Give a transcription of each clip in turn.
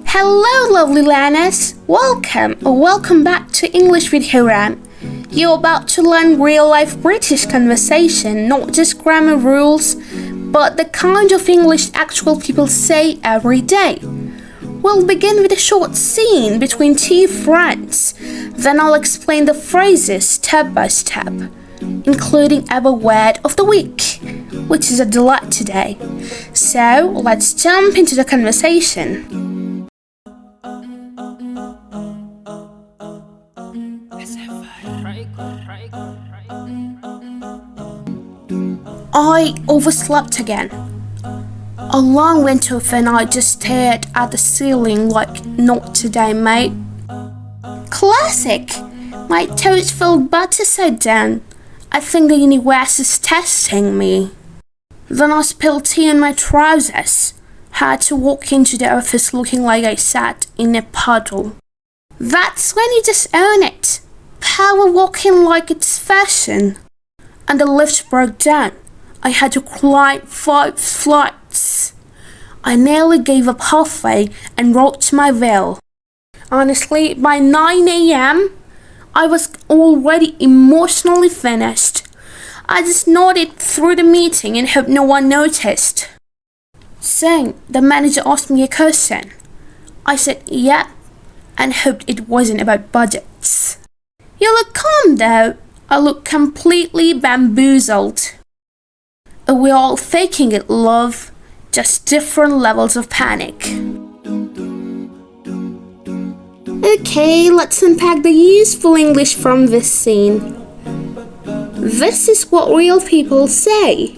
Hello, lovely learners. Welcome back to English with Hurrem. You're about to learn real-life British conversation, not just grammar rules, but the kind of English actual people say every day. We'll begin with a short scene between two friends. Then I'll explain the phrases step by step, including our word of the week, which is a delight today. So let's jump into the conversation. I overslept again. A long winter and I just stared at the ceiling like, not today, mate. Classic! My toes felt butter side down. I think the universe is testing me. Then I spilled tea on my trousers. Had to walk into the office looking like I sat in a puddle. That's when you just own it. Power walking like it's fashion. And the lift broke down. I had to climb 5 flights. I nearly gave up halfway and wrote to my veil. Honestly, by 9 a.m., I was already emotionally finished. I just nodded through the meeting and hoped no one noticed. So, the manager asked me a question. I said, yeah, and hoped it wasn't about budgets. You look calm though. I look completely bamboozled. We're all faking it, love. Just different levels of panic. Okay, let's unpack the useful English from this scene. This is what real people say.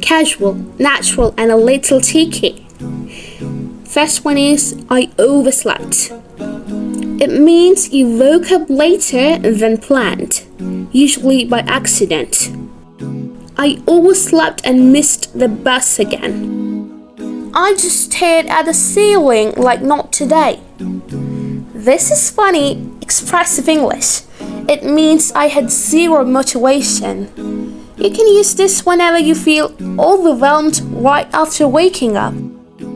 Casual, natural, and a little cheeky. First one is, I overslept. It means you woke up later than planned, usually by accident. I overslept and missed the bus again. I just stared at the ceiling like not today. This is funny, expressive English. It means I had zero motivation. You can use this whenever you feel overwhelmed right after waking up.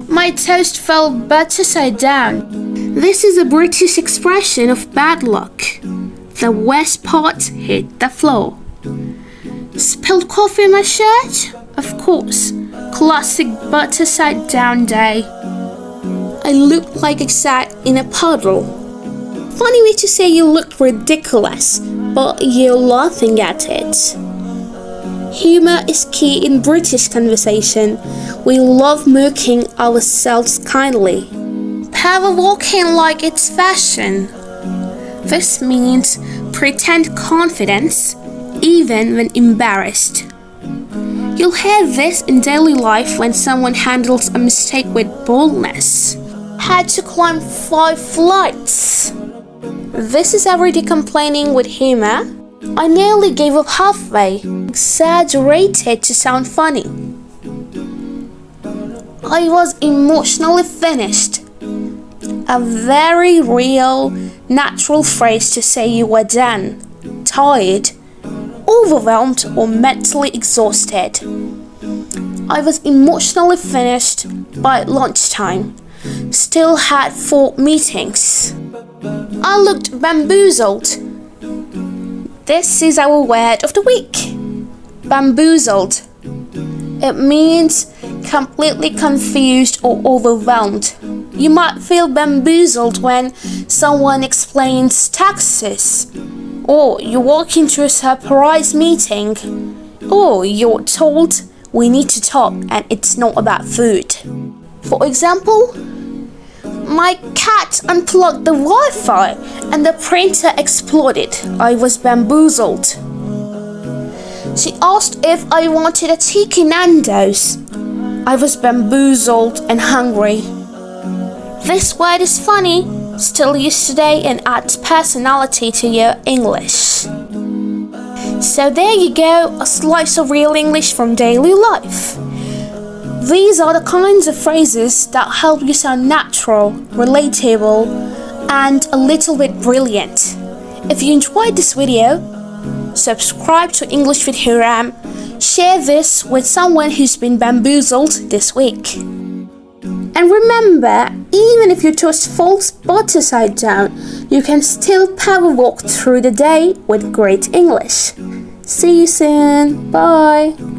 My toast fell butter side down. This is a British expression of bad luck. The worst part hit the floor. Spilled coffee in my shirt? Of course. Classic butter side down day. I looked like I sat in a puddle. Funny way to say you looked ridiculous, but you're laughing at it. Humor is key in British conversation. We love mocking ourselves kindly. Power walking like it's fashion. This means pretend confidence, even when embarrassed. You'll hear this in daily life when someone handles a mistake with boldness. Had to climb 5 flights. This is everyday complaining with humor. I nearly gave up halfway. Exaggerated to sound funny. I was emotionally finished. A very real, natural phrase to say you were done, tired, overwhelmed, or mentally exhausted. I was emotionally finished by lunchtime. Still had 4 meetings. I looked bamboozled. This is our word of the week. Bamboozled. It means completely confused or overwhelmed. You might feel bamboozled when someone explains taxes, or you walk into a surprise meeting, or you're told we need to talk and it's not about food. For example, my cat unplugged the Wi-Fi and the printer exploded. I was bamboozled. She asked if I wanted a cheeky Nando's. I was bamboozled and hungry. This word is funny, still used today, and adds personality to your English. So there you go, a slice of real English from daily life. These are the kinds of phrases that help you sound natural, relatable, and a little bit brilliant. If you enjoyed this video, subscribe to English with Hurrem, share this with someone who's been bamboozled this week. And remember, even if you toast false butter side down, you can still power walk through the day with great English. See you soon. Bye.